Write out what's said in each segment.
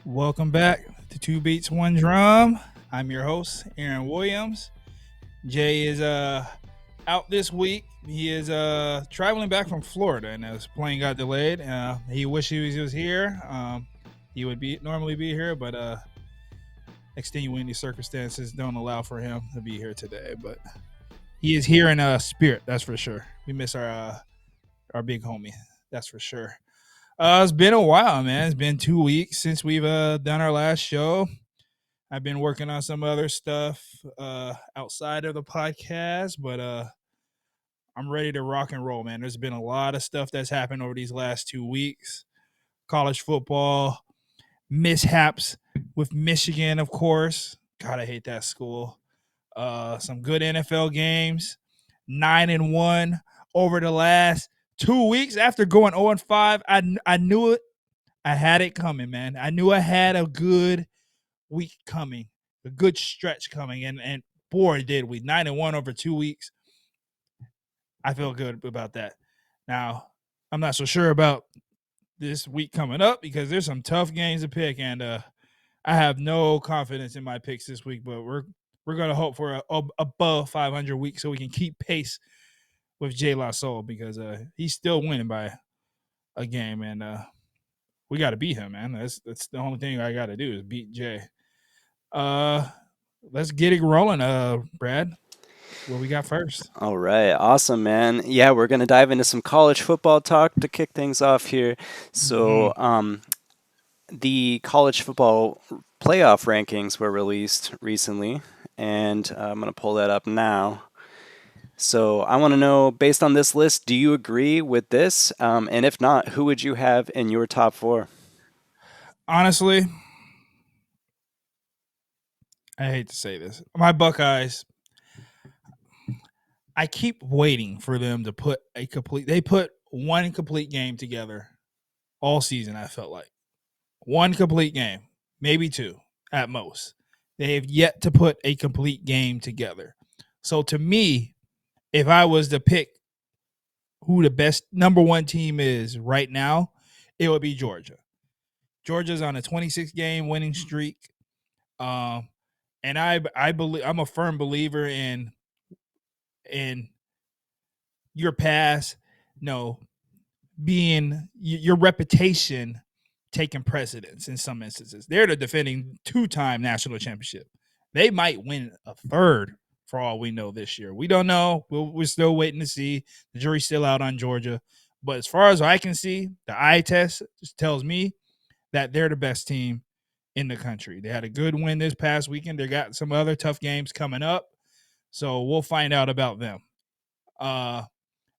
Welcome back to Two Beats One Drum. I'm your host, Aaron Williams. Jay is out this week. He is traveling back from Florida, and his plane got delayed. He wished he was here. He would be normally be here, but extenuating circumstances don't allow for him to be here today. But he is here in spirit, that's for sure. We miss our big homie, that's for sure. It's been a while, man. It's been 2 weeks since we've done our last show. I've been working on some other stuff outside of the podcast, but I'm ready to rock and roll, man. There's been a lot of stuff that's happened over these last 2 weeks. College football, mishaps with Michigan, of course. God, I hate that school. Some good NFL games. 9-1 over the last 2 weeks after going 0-5. I knew it. I had it coming, man. I knew I had a good week coming, a good stretch coming, and boy, did we. 9-1 over 2 weeks. I feel good about that. Now, I'm not so sure about this week coming up because there's some tough games to pick, and I have no confidence in my picks this week, but we're going to hope for a above 500 week so we can keep pace with Jay LaSoul because he's still winning by a game, and we got to beat him, man. That's the only thing I got to do is beat Jay. Let's get it rolling, Brad. What we got first? All right, awesome, man. Yeah, we're gonna dive into some college football talk to kick things off here. Mm-hmm. The college football playoff rankings were released recently, and I'm gonna pull that up now. So I want to know, based on this list, do you agree with this? And if not, who would you have in your top four? Honestly, I hate to say this. My Buckeyes, I keep waiting for them to put a complete. They put one complete game together all season. I felt like one complete game, maybe two at most. They have yet to put a complete game together. So to me, if I was to pick who the best number one team is right now, it would be Georgia. Georgia's on a 26 game winning streak. Um, and I believe I'm a firm believer in your past, no, being your reputation taking precedence in some instances. They're the defending two-time national championship. They might win a third for all we know this year. We don't know. We're still waiting to see. The jury's still out on Georgia. But as far as I can see, the eye test just tells me that they're the best team in the country. They had a good win this past weekend. They got some other tough games coming up. So we'll find out about them. Uh,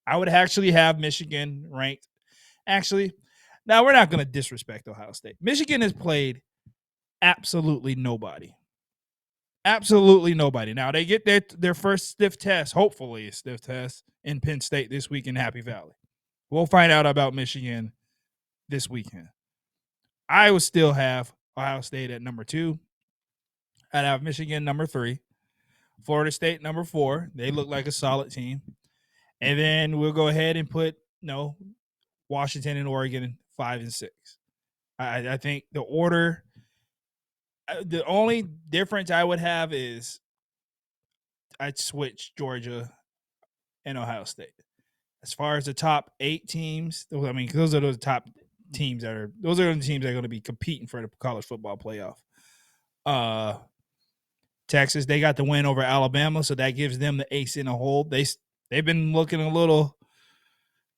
I would actually have Michigan ranked. Actually, now we're not going to disrespect Ohio State. Michigan has played absolutely nobody. Absolutely nobody. Now they get their first stiff test, hopefully a stiff test in Penn State this week in Happy Valley. We'll find out about Michigan this weekend. I would still have Ohio State at number 2. I'd have Michigan number 3. Florida State number 4. They look like a solid team. And then we'll go ahead and put Washington and Oregon 5 and 6. I think the order. The only difference I would have is I'd switch Georgia and Ohio State. As far as the top 8 teams, I mean, those are those top teams those are the teams that are going to be competing for the college football playoff. Texas, they got the win over Alabama, so that gives them the ace in the hole. They've been looking a little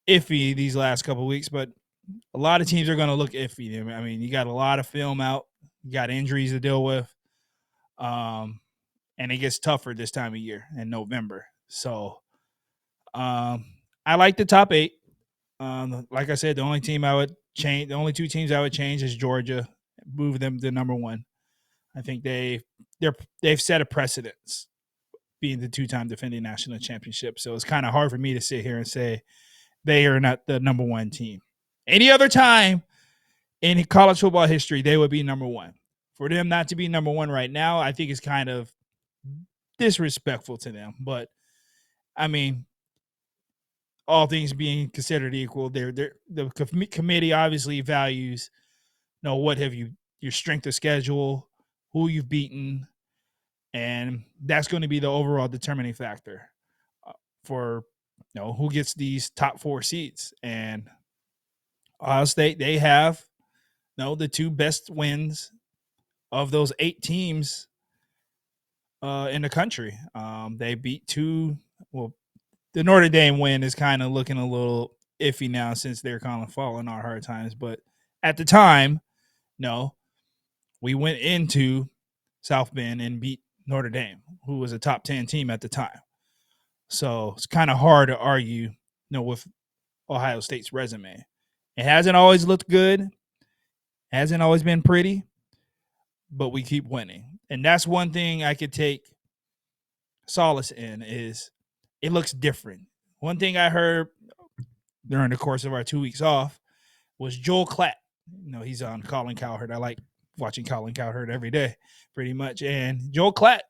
iffy these last couple of weeks, but a lot of teams are going to look iffy. I mean, you got a lot of film out, you got injuries to deal with, and it gets tougher this time of year in November. So, I like the top 8. Like I said, the only team I would change, the only 2 teams I would change is Georgia, move them to number 1. I think they've set a precedence being the 2-time defending national championship. So it's kind of hard for me to sit here and say they are not the number 1 team. Any other time in college football history, they would be number 1. For them not to be number 1 right now, I think is kind of disrespectful to them. But I mean, all things being considered equal, the committee obviously values, what have you your strength of schedule, who you've beaten, and that's going to be the overall determining factor for who gets these top 4 seeds. And Ohio State, they have the 2 best wins of those 8 teams in the country. They beat 2. Well, the Notre Dame win is kind of looking a little iffy now since they're kind of falling on hard times. But at the time, no, we went into South Bend and beat Notre Dame, who was a top 10 team at the time. So it's kind of hard to argue, with Ohio State's resume. It hasn't always looked good, hasn't always been pretty, but we keep winning. And that's one thing I could take solace in is it looks different. One thing I heard during the course of our 2 weeks off was Joel Klatt. He's on Colin Cowherd. I like watching Colin Cowherd every day, pretty much. And Joel Klatt,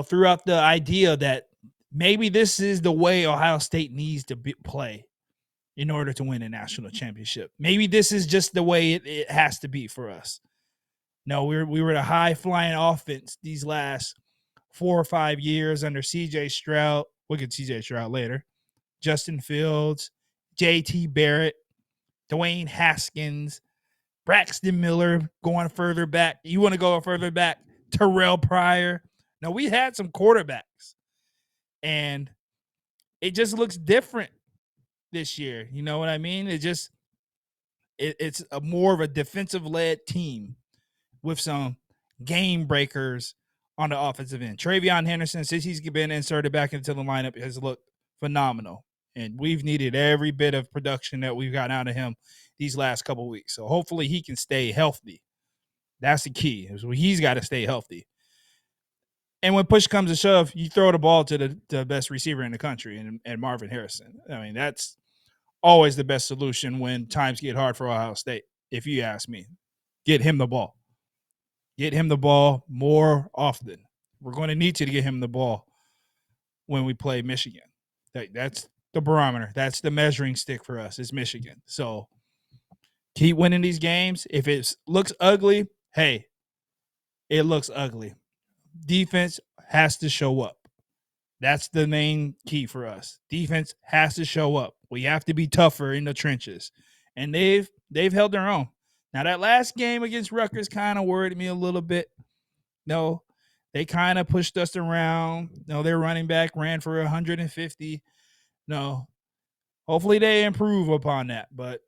threw out the idea that maybe this is the way Ohio State needs to play in order to win a national championship. Maybe this is just the way it has to be for us. No, we were the high-flying offense these last 4 or 5 years under C.J. Stroud. We'll get C.J. Stroud later. Justin Fields, J.T. Barrett, Dwayne Haskins, Braxton Miller going further back. You want to go further back? Terrell Pryor. Now, we had some quarterbacks, and it just looks different this year. You know what I mean? It's a more of a defensive-led team with some game breakers on the offensive end. Travion Henderson, since he's been inserted back into the lineup, has looked phenomenal. And we've needed every bit of production that we've gotten out of him these last couple of weeks. So hopefully he can stay healthy. That's the key. He's got to stay healthy. And when push comes to shove, you throw the ball to the best receiver in the country, and Marvin Harrison. I mean, that's always the best solution when times get hard for Ohio State, if you ask me. Get him the ball. Get him the ball more often. We're going to need to get him the ball when we play Michigan. That's the barometer. That's the measuring stick for us is Michigan. So keep winning these games. If it looks ugly, hey, it looks ugly. Defense has to show up. That's the main key for us. Defense has to show up. We have to be tougher in the trenches. And they've held their own. Now, that last game against Rutgers kind of worried me a little bit. No, they kind of pushed us around. No, their running back ran for 150. No, hopefully they improve upon that. But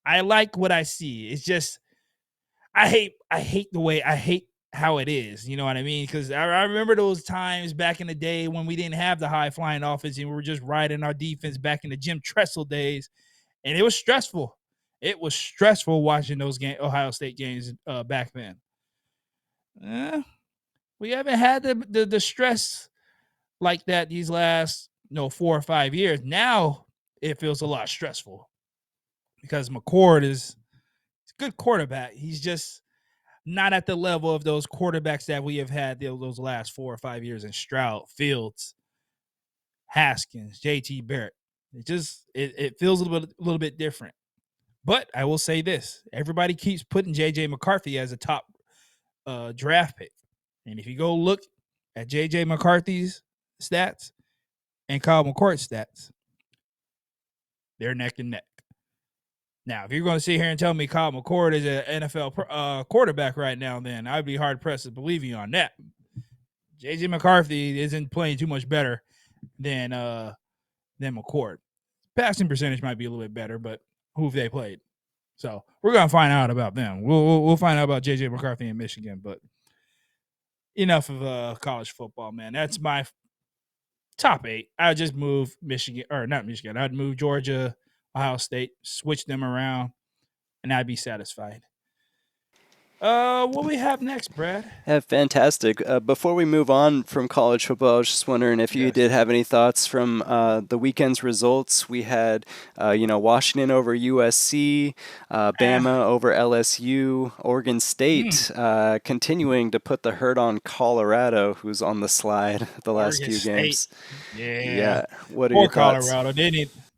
I like what I see. It's just I hate how it is. You know what I mean? Because I remember those times back in the day when we didn't have the high-flying offense and we were just riding our defense back in the Jim Tressel days, and it was stressful. It was stressful watching those Ohio State games back then. We haven't had the stress like that these last 4 or 5 years. Now it feels a lot stressful because McCord is a good quarterback. He's just not at the level of those quarterbacks that we have had those last 4 or 5 years in Stroud, Fields, Haskins, J.T. Barrett. It feels a little bit different. But I will say this. Everybody keeps putting J.J. McCarthy as a top draft pick. And if you go look at J.J. McCarthy's stats and Kyle McCord's stats, they're neck and neck. Now, if you're going to sit here and tell me Kyle McCord is an NFL quarterback right now, then I'd be hard-pressed to believe you on that. J.J. McCarthy isn't playing too much better than McCord. Passing percentage might be a little bit better, but who have they played? So we're going to find out about them. We'll find out about J.J. McCarthy in Michigan, but enough of college football, man. That's my top 8. I would just move Michigan, or not Michigan. I'd move Georgia, Ohio State, switch them around, and I'd be satisfied. What we have next, Brad? Yeah, fantastic. Before we move on from college football, I was just wondering if you did have any thoughts from the weekend's results. We had, Washington over USC, Bama over LSU, Oregon State continuing to put the hurt on Colorado, who's on the slide the last few games. Yeah. What are your thoughts? Colorado.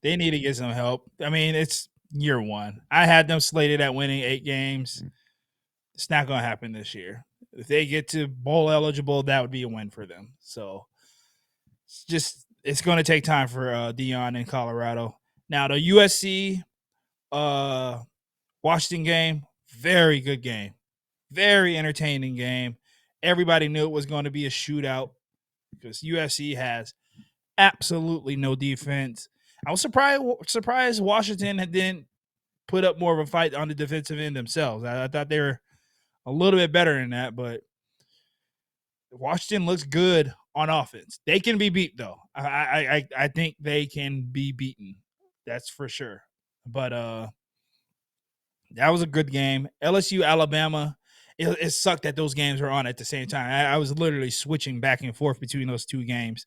They need to get some help. I mean, it's year one. I had them slated at winning 8 games. It's not going to happen this year. If they get to bowl eligible, that would be a win for them. So it's going to take time for Dion in Colorado. Now the USC Washington game, very good game, very entertaining game. Everybody knew it was going to be a shootout because USC has absolutely no defense. I was surprised Washington didn't put up more of a fight on the defensive end themselves. I thought they were a little bit better than that, but Washington looks good on offense. They can be beat though. I think they can be beaten. That's for sure. But that was a good game. LSU Alabama. It sucked that those games were on at the same time. I was literally switching back and forth between those two games.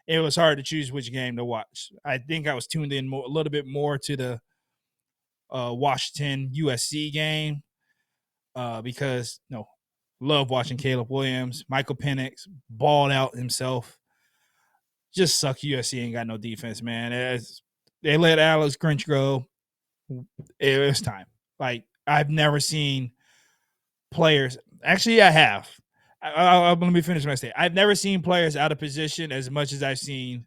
It was hard to choose which game to watch. I think I was tuned in a little bit more to the Washington USC game because love watching Caleb Williams, Michael Penix balled out himself. Just suck. USC ain't got no defense, man. They let Alex Grinch go. It was time. Like I've never seen players. Actually, I have. Let me finish my statement. I've never seen players out of position as much as I've seen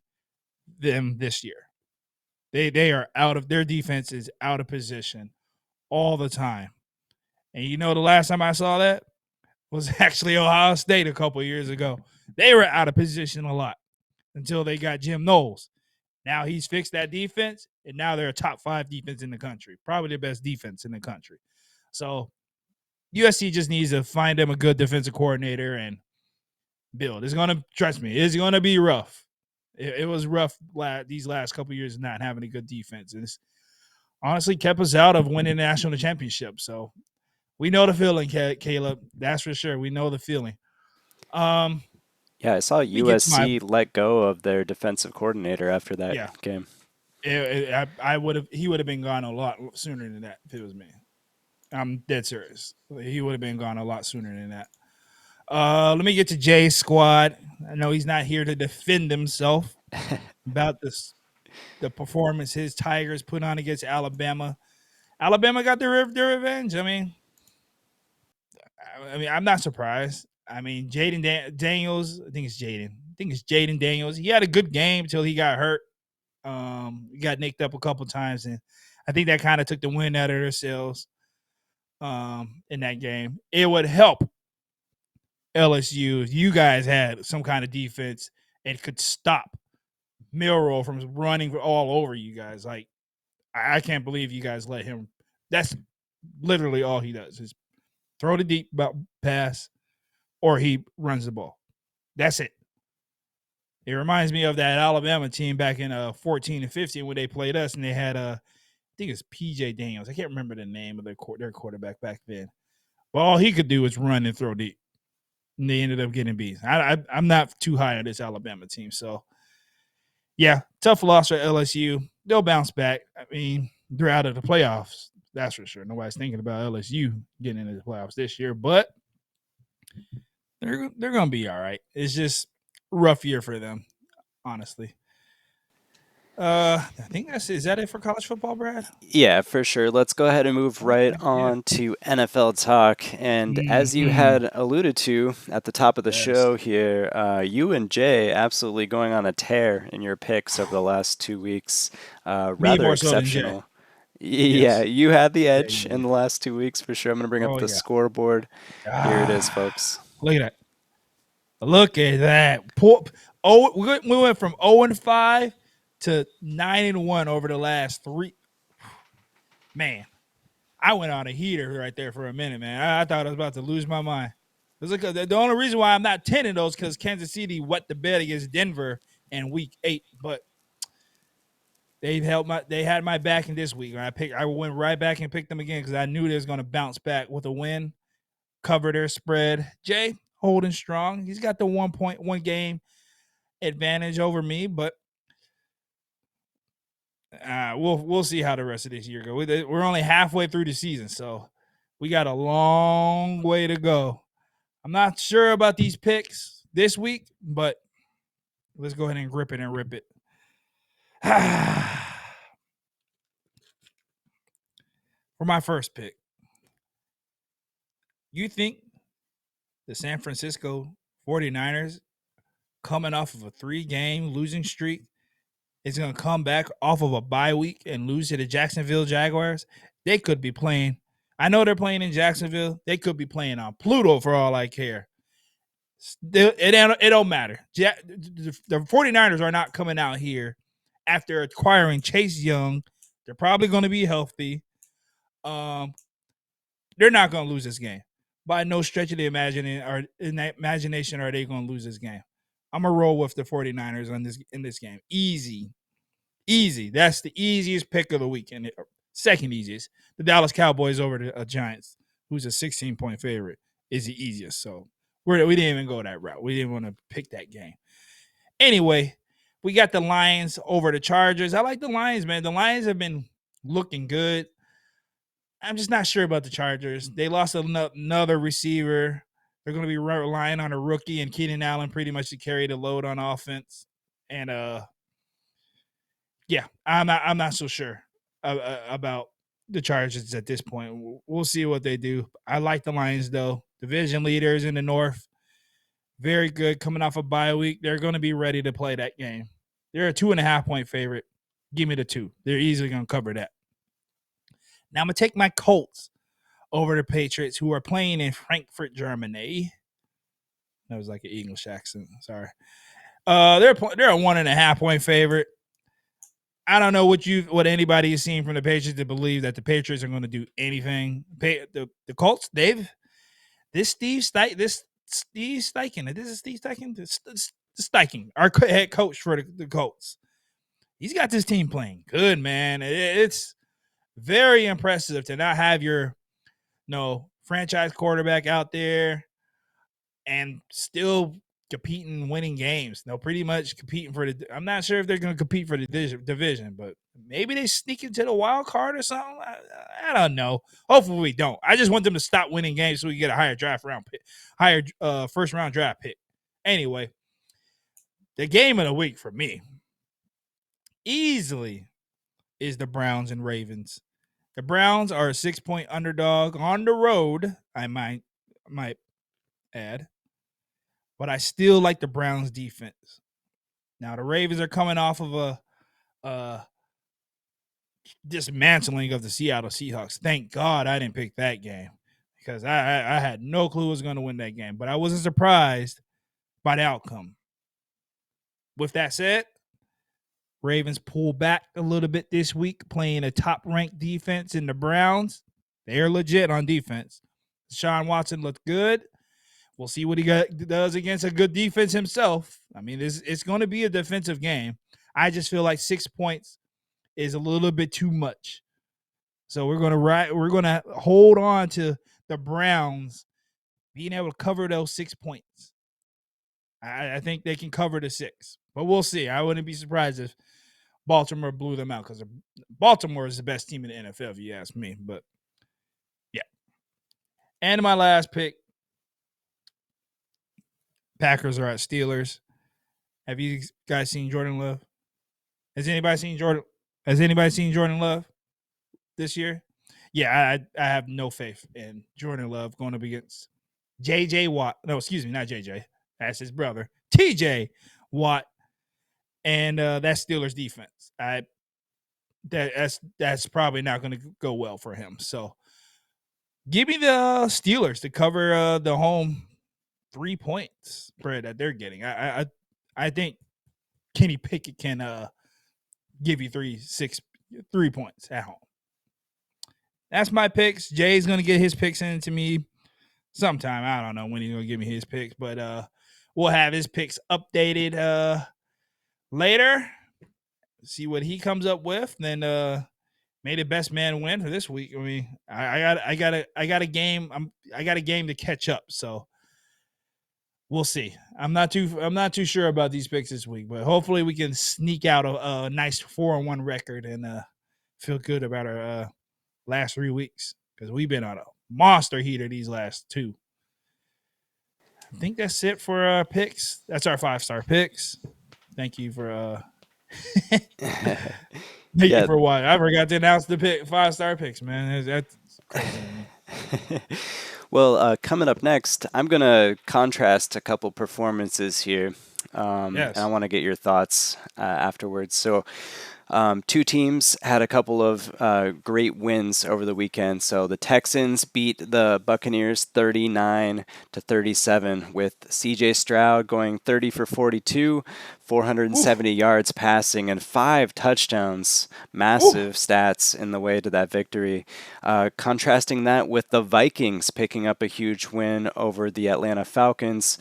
them this year. They are out of their defense is out of position all the time. And the last time I saw that was actually Ohio State a couple years ago. They were out of position a lot until they got Jim Knowles. Now he's fixed that defense, and now they're a top 5 defense in the country, probably the best defense in the country. So USC just needs to find them a good defensive coordinator and build. It's going to, trust me, it's going to be rough. It was rough these last couple of years not having a good defense. And it's honestly kept us out of winning the national championship. So we know the feeling, Caleb. That's for sure. We know the feeling. Yeah, I saw USC let go of their defensive coordinator after that game. He would have been gone a lot sooner than that if it was me. I'm dead serious. He would have been gone a lot sooner than that. Let me get to Jay's squad. I know he's not here to defend himself about the performance his Tigers put on against Alabama. Alabama got their revenge. I mean, I'm not surprised. I mean, Jaden Daniels. I think it's Jaden Daniels. He had a good game until he got hurt. He got nicked up a couple times, and I think that kind of took the wind out of their sails. In that game, it would help LSU if you guys had some kind of defense and could stop Milroe from running all over you guys. Like, I can't believe you guys let him. That's literally all he does is throw the deep pass or he runs the ball. That's it. It reminds me of that Alabama team back in 14 and 15 when they played us and they had I think it's PJ Daniels. I can't remember the name of their quarterback back then. But all he could do was run and throw deep. And they ended up getting beat. I'm not too high on this Alabama team. So, yeah, tough loss for LSU. They'll bounce back. I mean, they're out of the playoffs. That's for sure. Nobody's thinking about LSU getting into the playoffs this year. But they're going to be all right. It's just a rough year for them, honestly. I think is that it for college football, Brad? Yeah, for sure. Let's go ahead and move right on to NFL talk. And as you had alluded to at the top of the show here, you and Jay absolutely going on a tear in your picks over the last 2 weeks. Rather exceptional. Yeah, you had the edge in the last 2 weeks for sure. I'm going to bring up the scoreboard. Here it is, folks. Look at that. Look at that. We went from 0-5 to 9-1 over the last 3. Man, I went on a heater right there for a minute, man. I thought I was about to lose my mind. The only reason why I'm not 10 in those because Kansas City wet the bed against Denver in week 8, but they had my back in this week. I went right back and picked them again because I knew they was going to bounce back with a win, cover their spread. Jay holding strong. He's got the 1.1 game advantage over me, but we'll see how the rest of this year goes. We're only halfway through the season, so we got a long way to go. I'm not sure about these picks this week, but let's go ahead and grip it and rip it. for my first pick, you think the San Francisco 49ers, coming off of a 3-game losing streak, is going to come back off of a bye week and lose to the Jacksonville Jaguars? They could be playing. I know they're playing in Jacksonville. They could be playing on Pluto for all I care. It don't matter. The 49ers are not coming out here after acquiring Chase Young. They're probably going to be healthy. They're not going to lose this game. By no stretch of the imagination are they going to lose this game. I'm going to roll with the 49ers in this game. Easy. That's the easiest pick of the week. And second easiest. The Dallas Cowboys over the Giants, who's a 16-point favorite, is the easiest. So we didn't even go that route. We didn't want to pick that game. Anyway, we got the Lions over the Chargers. I like the Lions, man. The Lions have been looking good. I'm just not sure about the Chargers. They lost another receiver. They're going to be relying on a rookie and Keenan Allen pretty much to carry the load on offense. And yeah, I'm not so sure about the Chargers at this point. We'll see what they do. I like the Lions though. Division leaders in the North, very good. Coming off a bye week, they're going to be ready to play that game. They're a 2.5-point favorite. Give me the 2. They're easily going to cover that. Now I'm going to take my Colts over the Patriots, who are playing in Frankfurt, Germany. That was like an English accent. Sorry. They're a 1.5-point favorite. I don't know what anybody is seeing from the Patriots to believe that the Patriots are going to do anything. The Colts, Steve Steichen, our head coach for the Colts. He's got this team playing good, man. It's very impressive to not have your franchise quarterback out there and still competing, winning games. Pretty much competing for the. I'm not sure if they're going to compete for the division, but maybe they sneak into the wild card or something. I don't know. Hopefully we don't. I just want them to stop winning games so we can get a higher first round draft pick. Anyway, the game of the week for me easily is the Browns and Ravens. The Browns are a 6-point underdog on the road, I might add. But I still like the Browns defense. Now, the Ravens are coming off of a dismantling of the Seattle Seahawks. Thank God I didn't pick that game because I had no clue who was going to win that game. But I wasn't surprised by the outcome. With that said, Ravens pull back a little bit this week, playing a top-ranked defense in the Browns. They're legit on defense. Deshaun Watson looked good. We'll see what he does against a good defense himself. I mean, it's going to be a defensive game. I just feel like 6 points is a little bit too much. So we're going to hold on to the Browns being able to cover those 6 points. I think they can cover the 6, but we'll see. I wouldn't be surprised if Baltimore blew them out because Baltimore is the best team in the NFL, if you ask me. But yeah. And my last pick, Packers are at Steelers. Have you guys seen Jordan Love? Has anybody seen Jordan Love this year? Yeah, I have no faith in Jordan Love going up against J.J. Watt. No, excuse me, not J.J. That's his brother, T.J. Watt, and that Steelers defense. That's probably not going to go well for him. So give me the Steelers to cover the home 3-point spread that they're getting. I think Kenny Pickett can give you 3 points at home. That's my picks. Jay's gonna get his picks in to me sometime. I don't know when he's gonna give me his picks, but we'll have his picks updated later. See what he comes up with. Then may the best man win for this week. I mean, I got a game. I got a game to catch up. So we'll see. I'm not too sure about these picks this week, but hopefully we can sneak out a nice 4-1 record and feel good about our last 3 weeks because we've been on a monster heater these last 2. I think that's it for our picks. That's our 5-star picks. Thank you for thank you for watching. I forgot to announce the 5-star picks, man. crazy to me. Well, coming up next, I'm going to contrast a couple performances here. And I Yes. want to get your thoughts afterwards. So, two teams had a couple of great wins over the weekend. So the Texans beat the Buccaneers 39-37 with C.J. Stroud going 30 for 42, Oof. 470 yards passing, and 5 touchdowns. Oof. Massive stats in the way to that victory. Contrasting that with the Vikings picking up a huge win over the Atlanta Falcons.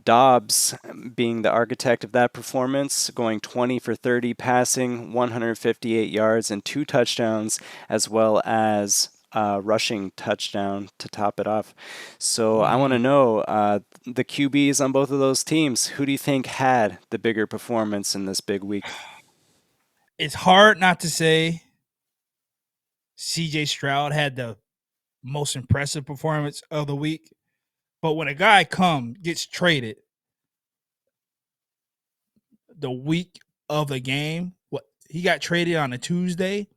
Dobbs being the architect of that performance, going 20 for 30 passing, 158 yards, and 2 touchdowns, as well as a rushing touchdown to top it off. So I want to Mhm. know the QBs on both of those teams. Who do you think had the bigger performance in this big week? It's hard not to say CJ Stroud had the most impressive performance of the week. But when a guy gets traded the week of the game, what he got traded on a Tuesday,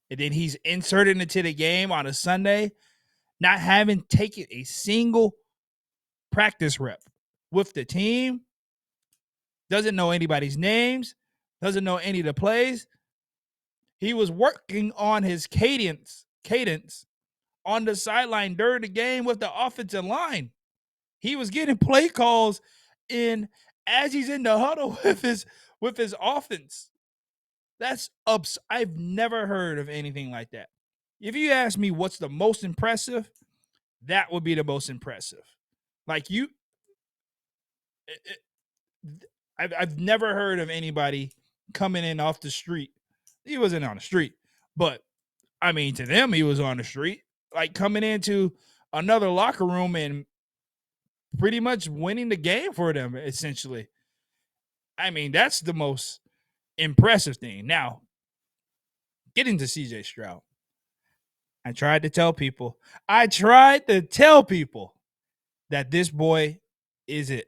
and then he's inserted into the game on a Sunday, not having taken a single practice rep with the team, doesn't know anybody's names, doesn't know any of the plays. He was working on his cadence on the sideline during the game with the offensive line. He was getting play calls in as he's in the huddle with his offense. That's ups. I've never heard of anything like that. If you ask me what's the most impressive, that would be the most impressive. Like you, it, it, I've never heard of anybody coming in off the street. He wasn't on the street, but I mean, to them, he was on the street, like coming into another locker room and pretty much winning the game for them, essentially. I mean, that's the most impressive thing. Now, getting to CJ Stroud, I tried to tell people that this boy is it.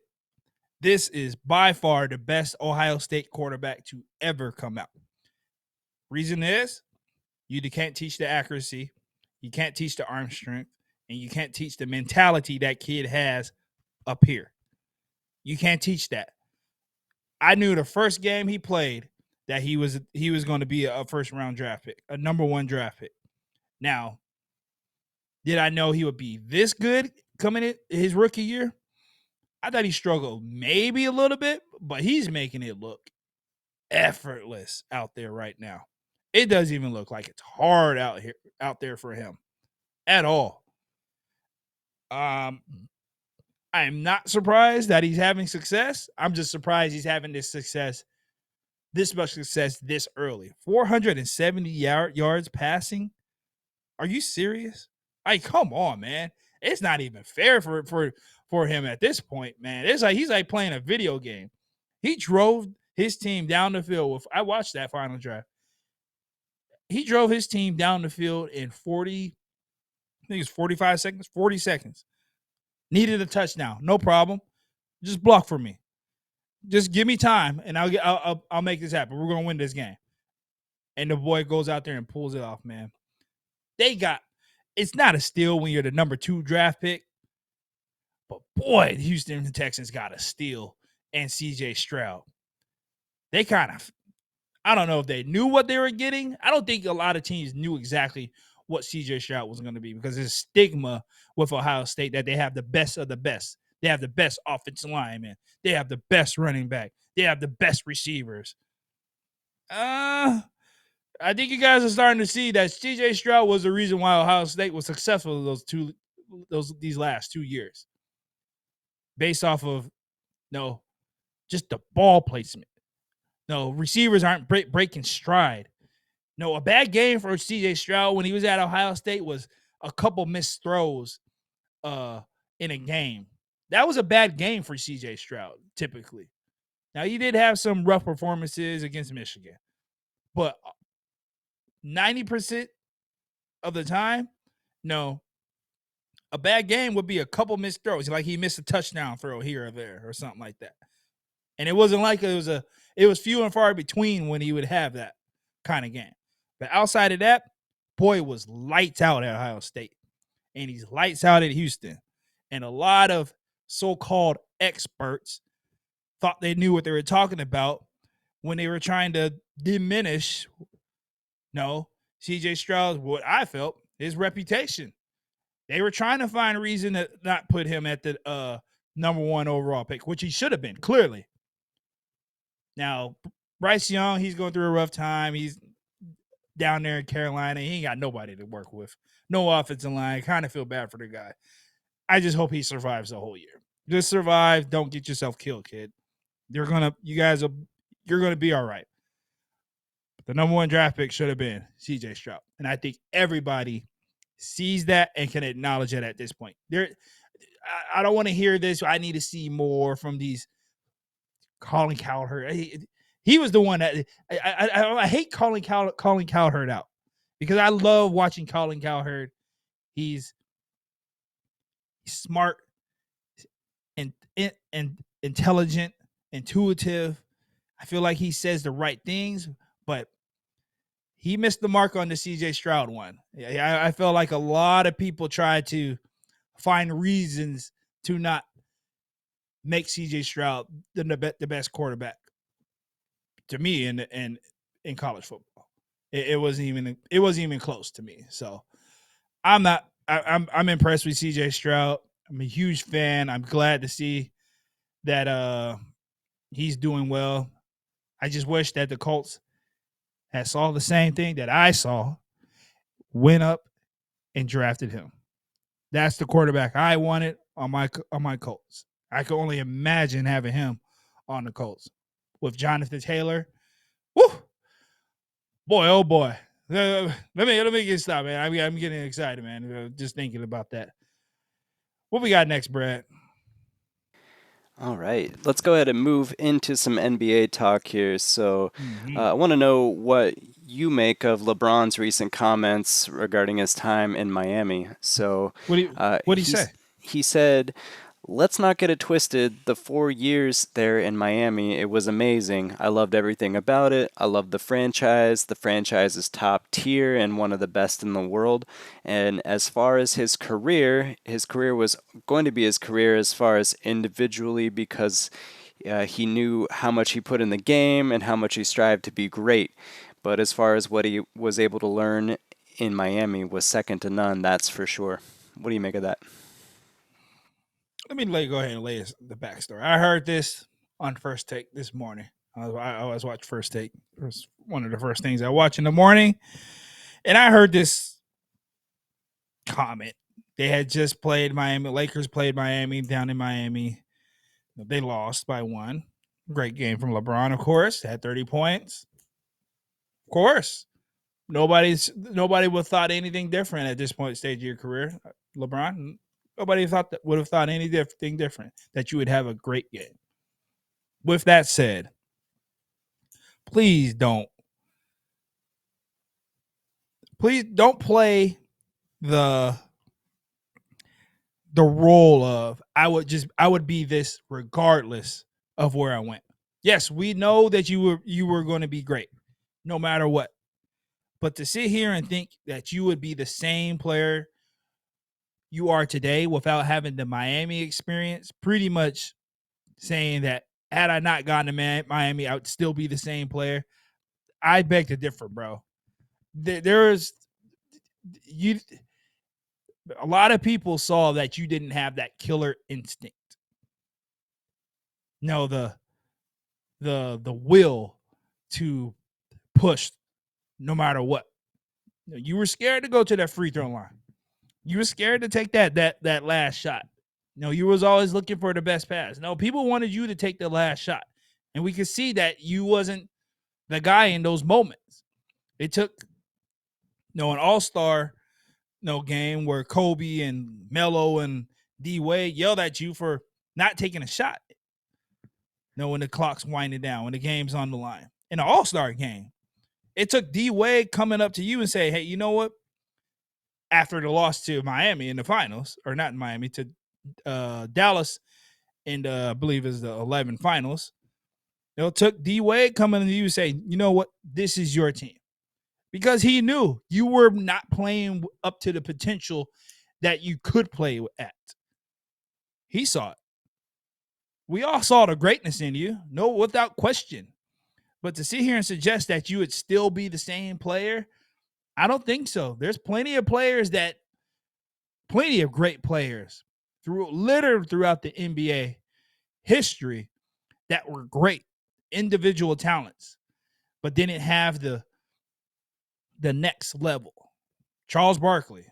This is by far the best Ohio State quarterback to ever come out. Reason is you can't teach the accuracy, you can't teach the arm strength, and you can't teach the mentality that kid has up here. You can't teach that. I knew the first game he played that he was going to be a first round draft pick, a number one draft pick. Now, did I know he would be this good coming in his rookie year? I thought he struggled maybe a little bit, but he's making it look effortless out there right now. It doesn't even look like it's hard out there for him at all. Um, I am not surprised that he's having success. I'm just surprised he's having this much success this early. 470 yards passing. Are you serious? Like, come on, man. It's not even fair for him at this point, man. It's like he's like playing a video game. He drove his team down the field with. I watched that final drive. He drove his team down the field in 40, I think it's 45 seconds, 40 seconds. Needed a touchdown. No problem. Just block for me. Just give me time and I'll make this happen. We're going to win this game. And the boy goes out there and pulls it off, man. It's not a steal when you're the number 2 draft pick, but boy, the Houston Texans got a steal and CJ Stroud. They kind of, I don't know if they knew what they were getting. I don't think a lot of teams knew exactly what CJ Stroud was going to be because there's stigma with Ohio State that they have the best of the best. They have the best offensive lineman. They have the best running back. They have the best receivers. I think you guys are starting to see that CJ Stroud was the reason why Ohio State was successful these last 2 years, based off of no, just the ball placement. No, receivers aren't breaking stride. No, a bad game for CJ Stroud when he was at Ohio State was a couple missed throws in a game. That was a bad game for CJ Stroud, typically. Now, he did have some rough performances against Michigan, but 90% of the time, no, a bad game would be a couple missed throws. Like he missed a touchdown throw here or there or something like that. And it wasn't like it was few and far between when he would have that kind of game. But outside of that, boy was lights out at Ohio State, and he's lights out at Houston. And a lot of so-called experts thought they knew what they were talking about when they were trying to diminish, CJ Stroud, what I felt, his reputation. They were trying to find a reason to not put him at the number 1 overall pick, which he should have been, clearly. Now, Bryce Young, he's going through a rough time. He's down there in Carolina. He ain't got nobody to work with. No offensive line. Kind of feel bad for the guy. I just hope he survives the whole year. Just survive. Don't get yourself killed, kid. You're gonna be all right. The number 1 draft pick should have been CJ Stroud. And I think everybody sees that and can acknowledge it at this point. I don't want to hear this. I need to see more from these Colin Cowherd. He was the one that I hate Colin Cowherd out, because I love watching Colin Cowherd. He's smart and intelligent, intuitive. I feel like he says the right things, but he missed the mark on the CJ Stroud one. I feel like a lot of people try to find reasons to not make CJ Stroud the best quarterback to me in college football. It wasn't even close to me. So I'm impressed with CJ Stroud. I'm a huge fan. I'm glad to see that he's doing well. I just wish that the Colts had saw the same thing that I saw, went up and drafted him. That's the quarterback I wanted on my Colts. I could only imagine having him on the Colts with Jonathan Taylor. Woo! Boy, oh boy. Let me get started, man. I'm getting excited, man. Just thinking about that. What we got next, Brad? All right, let's go ahead and move into some NBA talk here. So, I want to know what you make of LeBron's recent comments regarding his time in Miami. So, what did he say? He said, "Let's not get it twisted. The 4 years there in Miami, it was amazing. I loved everything about it. I loved the franchise. The franchise is top tier and one of the best in the world. And as far as his career was going to be his career as far as individually, because he knew how much he put in the game and how much he strived to be great. But as far as what he was able to learn in Miami was second to none, that's for sure." What do you make of that? Let me go ahead and lay the backstory. I heard this on First Take this morning. I always watch First Take. It was one of the first things I watch in the morning. And I heard this comment. They had just played Miami. Lakers played Miami down in Miami. They lost by 1. Great game from LeBron, of course. Had 30 points. Of course. Nobody would have thought anything different at this point stage of your career. LeBron, nobody would have thought anything different, that you would have a great game. With that said, please don't play the role of I would be this regardless of where I went. Yes, we know that you were going to be great no matter what. But to sit here and think that you would be the same player you are today without having the Miami experience, pretty much saying that had I not gone to Miami, I would still be the same player. I beg to differ, bro. There's a lot of people saw that you didn't have that killer instinct. No, the will to push no matter what. You were scared to go to that free throw line. You were scared to take that last shot. You was always looking for the best pass. No, people wanted you to take the last shot. And we could see that you wasn't the guy in those moments. It took an all-star game where Kobe and Melo and D Wade yelled at you for not taking a shot. When the clock's winding down, when the game's on the line. In an all-star game, it took D Wade coming up to you and say, "Hey, you know what? After the loss to Miami in the finals, or not in Miami, to Dallas in I believe is the 11 finals, it took D Wade coming to you and say, you know what? This is your team. because he knew you were not playing up to the potential that you could play at. He saw it. We all saw the greatness in you, no, without question. But to sit here and suggest that you would still be the same player, I don't think so. There's plenty of great players throughout the NBA history that were great individual talents, but didn't have the next level. Charles Barkley,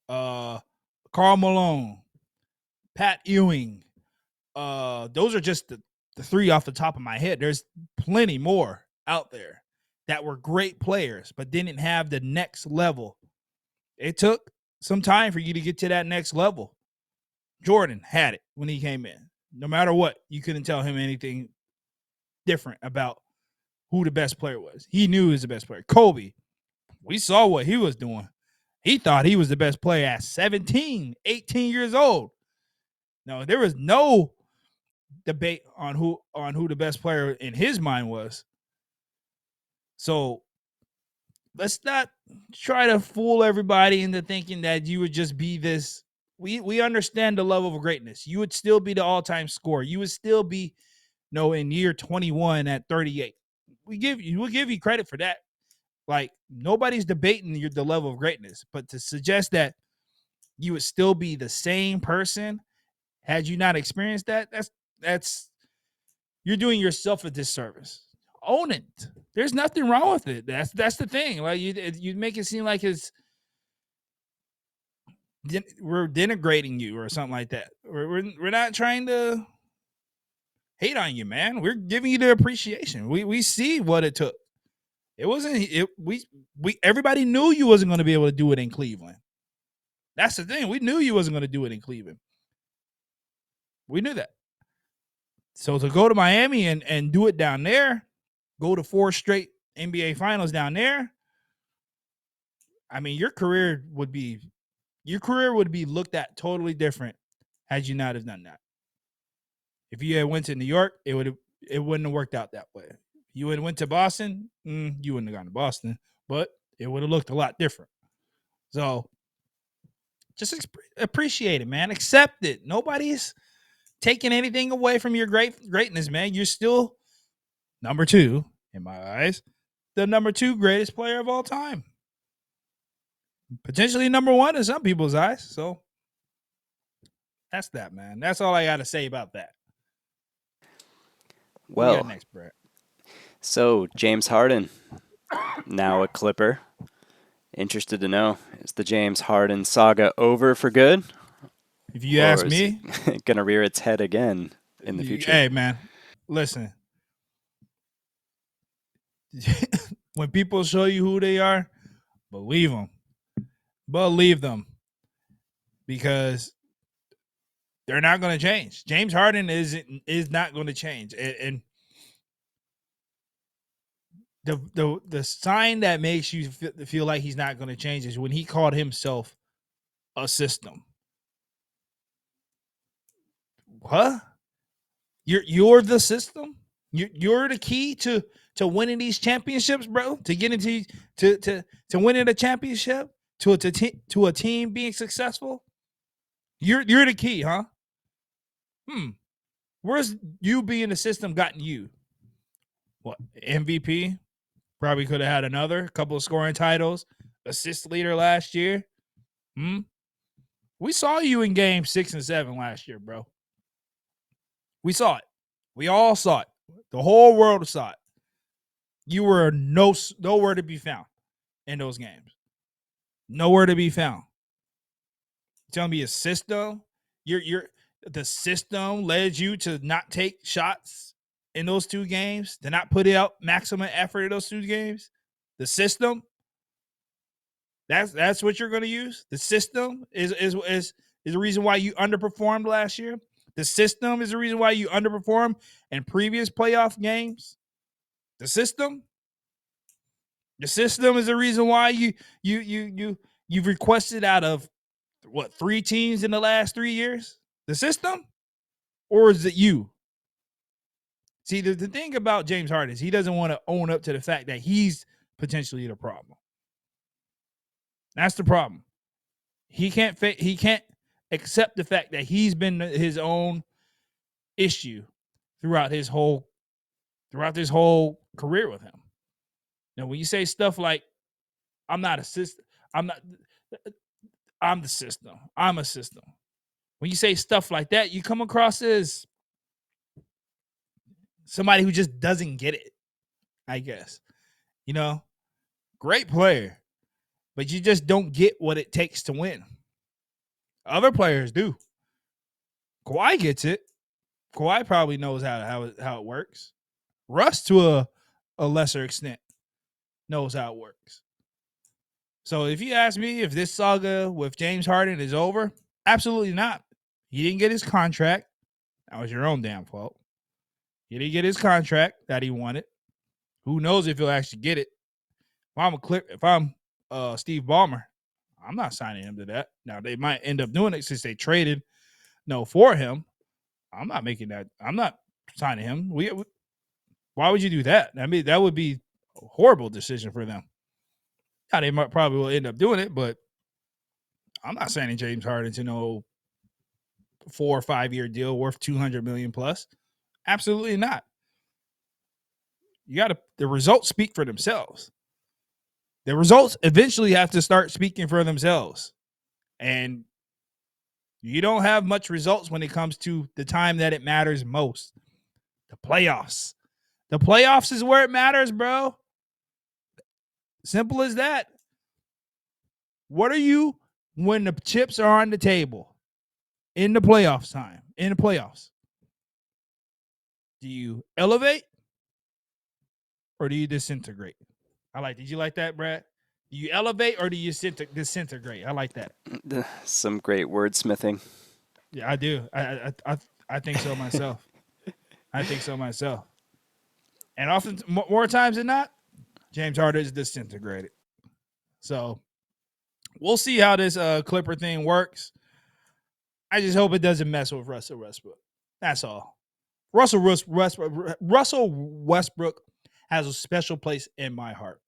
Karl Malone, Pat Ewing. Those are just the three off the top of my head. There's plenty more out there that were great players, but didn't have the next level. It took some time for you to get to that next level. Jordan had it when he came in. No matter what, you couldn't tell him anything different about who the best player was. He knew he was the best player. Kobe, we saw what he was doing. He thought he was the best player at 17, 18 years old. No, there was no debate on who the best player in his mind was. So let's not try to fool everybody into thinking that you would just be this. We understand the level of greatness. You would still be the all-time scorer. You would still be, in year 21 at 38. We'll give you credit for that. Like, nobody's debating the level of greatness, but to suggest that you would still be the same person had you not experienced that, that's you're doing yourself a disservice. Own it. There's nothing wrong with it. That's the thing. Like, you make it seem like we're denigrating you or something like that. We're not trying to hate on you, man. We're giving you the appreciation. We see what it took. It wasn't we everybody knew you wasn't going to be able to do it in Cleveland. That's the thing. We knew you wasn't going to do it in Cleveland. We knew that. So to go to Miami and do it down there, go to 4 straight NBA finals down there, I mean, your career would be looked at totally different had you not have done that. If you had went to New York, it wouldn't have worked out that way. You would have went to Boston, you wouldn't have gone to Boston, but it would have looked a lot different. So just appreciate it, man. Accept it. Nobody's taking anything away from your greatness, man. You're still number 2, in my eyes, the number 2 greatest player of all time. Potentially number 1 in some people's eyes. So that's that, man. That's all I got to say about that. What we got next, Brett? So James Harden, now a Clipper. Interested to know, is the James Harden saga over for good? If you ask me, going to rear its head again in the future. Hey, man, listen. When people show you who they are, believe them. Believe them. Because they're not going to change. James Harden is not going to change. And the sign that makes you feel like he's not going to change is when he called himself a system. What? You're the system? You're the key to winning these championships, bro? To get into to winning a championship, to a team being successful? You're the key, huh? Where's you being the system gotten you? What, MVP? Probably could have had another couple of scoring titles, assist leader last year. We saw you in game 6 and 7 last year, bro. We saw it. We all saw it. The whole world saw it. You were nowhere to be found in those games. Nowhere to be found. Telling me a system? The system led you to not take shots in those 2 games, to not put out maximum effort in those 2 games? The system? That's what you're going to use? The system is the reason why you underperformed last year? The system is the reason why you underperformed in previous playoff games? The system? The system is the reason why you've requested out of 3 teams in the last 3 years? The system? Or is it you? See, the thing about James Harden is he doesn't want to own up to the fact that he's potentially the problem. That's the problem. He can't accept the fact that he's been his own issue throughout this whole career with him. Now, when you say stuff like, I'm not a system, I'm the system. I'm a system. When you say stuff like that, you come across as somebody who just doesn't get it, I guess. Great player, but you just don't get what it takes to win. Other players do. Kawhi gets it. Kawhi probably knows how it works. Russ, to a lesser extent, knows how it works. So if you ask me if this saga with James Harden is over, absolutely not. He didn't get his contract. That was your own damn fault. He didn't get his contract that he wanted. Who knows if he'll actually get it? If I'm Steve Ballmer, I'm not signing him to that. Now they might end up doing it since they traded for him. I'm not making that. I'm not signing him. Why would you do that? I mean, that would be a horrible decision for them. Now they probably will end up doing it, but I'm not signing James Harden to no 4 or 5 year deal worth $200 million plus. Absolutely not. The results speak for themselves. The results eventually have to start speaking for themselves. And you don't have much results when it comes to the time that it matters most. The playoffs. The playoffs is where it matters, bro. Simple as that. What are you when the chips are on the table in the playoffs time? In the playoffs. Do you elevate or do you disintegrate? Did you like that, Brad? Do you elevate or do you disintegrate? I like that. Some great wordsmithing. Yeah, I do. I think so myself. I think so myself. And often, more times than not, James Harden is disintegrated. So we'll see how this Clipper thing works. I just hope it doesn't mess with Russell Westbrook. That's all. Russell Westbrook has a special place in my heart.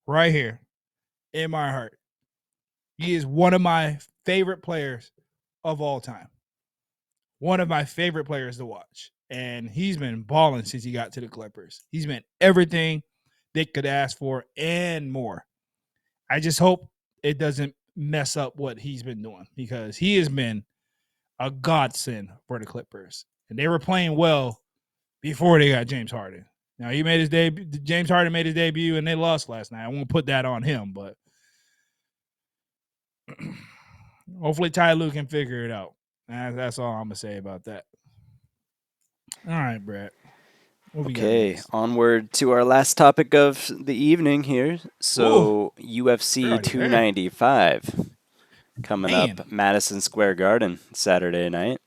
Right here. In my heart. He is one of my favorite players of all time. One of my favorite players to watch. And he's been balling since he got to the Clippers. He's been everything they could ask for and more. I just hope it doesn't mess up what he's been doing because he has been a godsend for the Clippers. And they were playing well before they got James Harden. Now, he made his debut. James Harden made his debut, and they lost last night. I won't put that on him, but hopefully Ty Lue can figure it out. That's all I'm going to say about that. All right, Brett. Okay, onward to our last topic of the evening here. So, UFC 295 coming up, Madison Square Garden, Saturday night.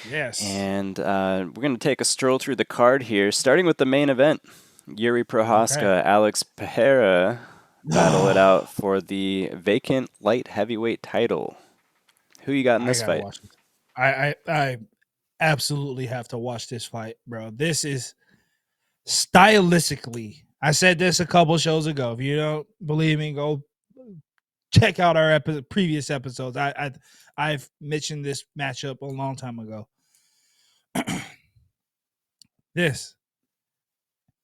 Yes. And we're going to take a stroll through the card here, starting with the main event. Yuri Prohaska, Alex Pereira battle it out for the vacant light heavyweight title. Who you got in this fight? I absolutely have to watch this fight, bro. This is stylistically. I said this a couple shows ago. If you don't believe me, go check out our previous episodes. I've mentioned this matchup a long time ago. This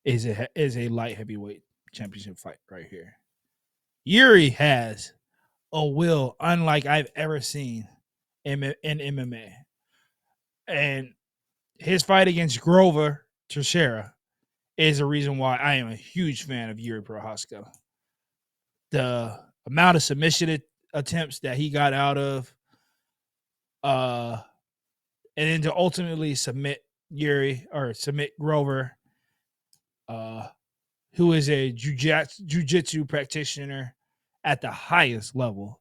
is a light heavyweight championship fight right here. Yuri has a will unlike I've ever seen in MMA. And his fight against Grover Teixeira is the reason why I am a huge fan of Yuri Prohaska. The amount of submission attempts that he got out of, and then to ultimately submit Grover, who is a jiu-jitsu practitioner at the highest level,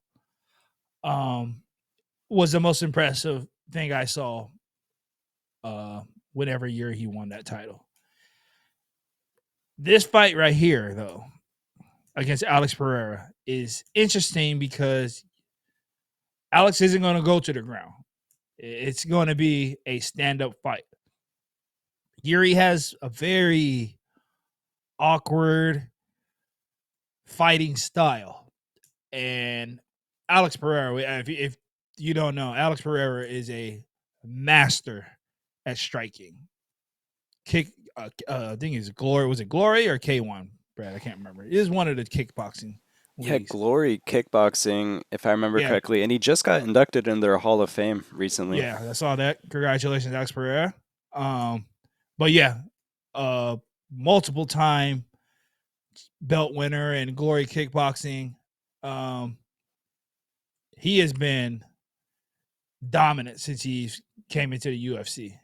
was the most impressive thing I saw whenever year he won that title. This fight right here, though, against Alex Pereira is interesting because Alex isn't going to go to the ground. It's going to be a stand-up fight. Yuri has a very awkward fighting style. And Alex Pereira, if you don't know, Alex Pereira is a master at striking. I think it's Glory. Was it Glory or K1? Brad, I can't remember. It is one of the kickboxing Yeah, leagues. Glory Kickboxing, if I remember Yeah, correctly, and he just got inducted in their Hall of Fame recently. yeah, I saw that. Congratulations, Alex Pereira. Um, but yeah, uh, multiple time belt winner in Glory Kickboxing. Um, he has been dominant since he came into the UFC.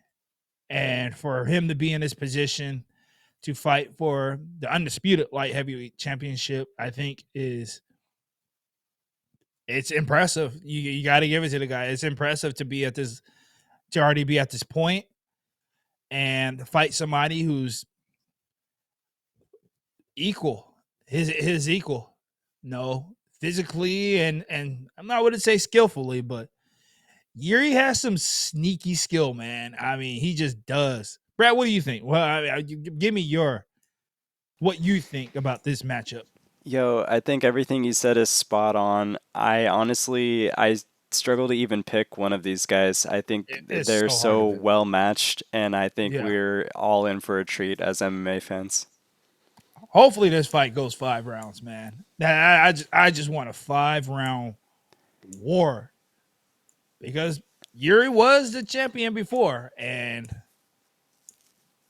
And for him to be in this position to fight for the undisputed light heavyweight championship, I think it's impressive. You got to give it to the guy. It's impressive to already be at this point and fight somebody who's equal, his equal. No, physically and I'm not going to say skillfully, but Yuri has some sneaky skill, man. I mean, he just does. Brad, what do you think? Well, give me what you think about this matchup. Yo, I think everything you said is spot on. I struggle to even pick one of these guys. I think It's they're so hard to so pick. well matched, and I think Yeah. we're all in for a treat as MMA fans. Hopefully, this fight goes 5 rounds, man. I just want a 5 round war because Yuri was the champion before, and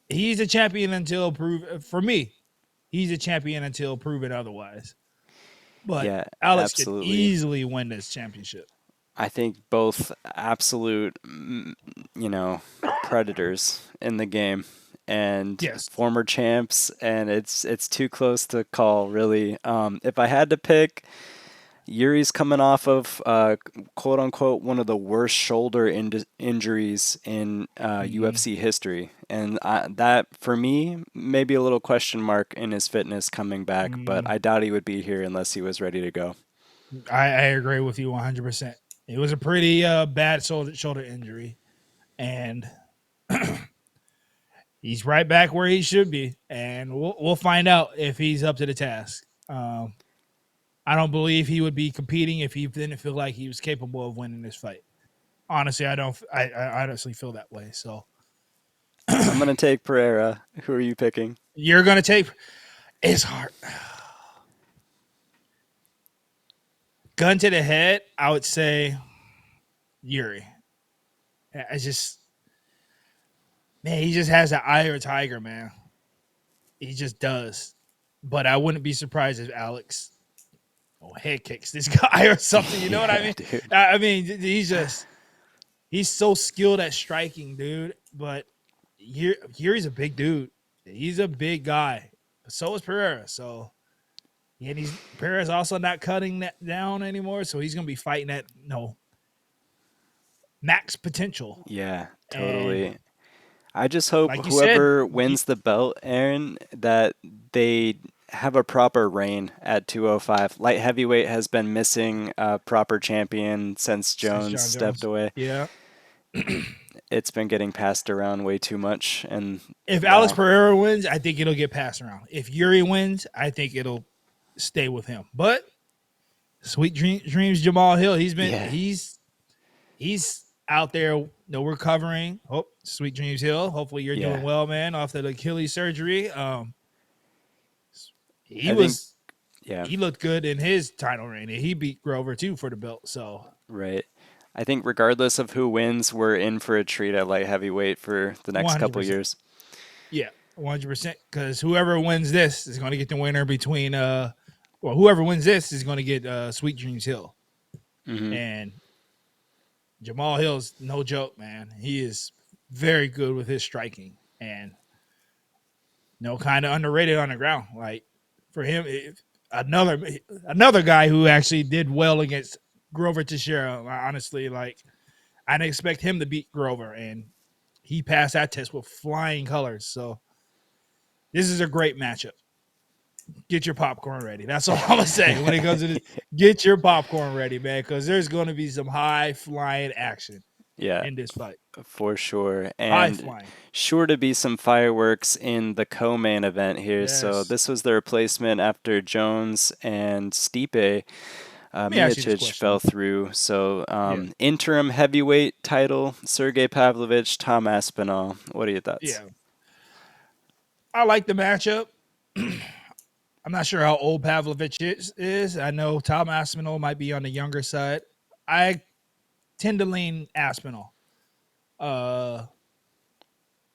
he's a champion until for me. He's a champion until proven otherwise. But Yeah, Alex could absolutely. easily win this championship. I think both absolute, predators in the game and Yes. former champs, and it's too close to call, really. If I had to pick, Yuri's coming off of quote unquote one of the worst shoulder injuries in UFC history, and that for me maybe a little question mark in his fitness coming back, but I doubt he would be here unless he was ready to go. I agree with you 100%. It was a pretty bad shoulder injury, and he's right back where he should be, and we'll find out if he's up to the task. I don't believe he would be competing if he didn't feel like he was capable of winning this fight. Honestly, I don't. I honestly feel that way. So I'm gonna take Pereira. Who are you picking? you're gonna take. It's hard. Gun to the head, I would say Yuri. I just man, he just has that eye of a tiger, man. He just does. But I wouldn't be surprised if Alex head kicks this guy or something. You know what I Yeah, mean? dude. I mean, he's so skilled at striking, dude. But Yuri's a big dude. He's a big guy. So is Pereira. So and Pereira's also not cutting that down anymore. So he's gonna be fighting at max potential. Yeah, And totally. I just hope like you said, whoever wins the belt, Aaron, that they have a proper reign at 205. Light heavyweight has been missing a proper champion since since Jones John stepped Jones, away. yeah. It's been getting passed around way too much, and If Alex wow. Pereira wins, I think it'll get passed around. If Yuri wins, I think it'll stay with him. But sweet dreams, Jamal Hill. Yeah, He's out there, recovering. Oh, sweet dreams, Hill. Hopefully you're doing yeah. well, man. Off the Achilles surgery. He I think, was yeah, he looked good in his title reign. He beat Grover too for the belt. So right. I think regardless of who wins, we're in for a treat at light heavyweight for the next couple 100%. years. Yeah, 100%. Because whoever wins this is going to get the winner between whoever wins this is going to get Sweet Dreams Hill. Hmm. And Jamal Hill's no joke, man. He is very good with his striking and kind of underrated on the ground. Like for him, another guy who actually did well against Grover Teixeira. Honestly, like I didn't expect him to beat Grover, and he passed that test with flying colors. So this is a great matchup. Get your popcorn ready. That's all I'm gonna say when it comes to this. Get your popcorn ready, man, because there's going to be some high flying action. Yeah, in this fight. for sure. High And flying. sure to be some fireworks in the co-main event here. So Yes. this was the replacement after Jones and Stipe. Let me ask you this Miocic fell question. through. So Yeah. interim heavyweight title, Sergey Pavlovich, Tom Aspinall. What are your thoughts? Yeah. I like the matchup. I'm not sure how old Pavlovich is. I know Tom Aspinall might be on the younger side. I tend to lean Aspinall. Uh,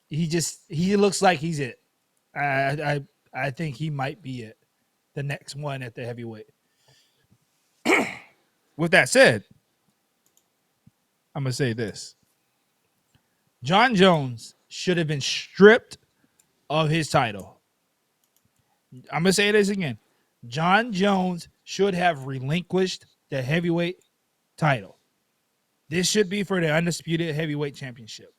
he looks like he's it. I I think he might be it. The next one at the heavyweight. With that said, I'm gonna say this: John Jones should have been stripped of his title. I'm gonna say this again: John Jones should have relinquished the heavyweight title. This should be for the undisputed heavyweight championship,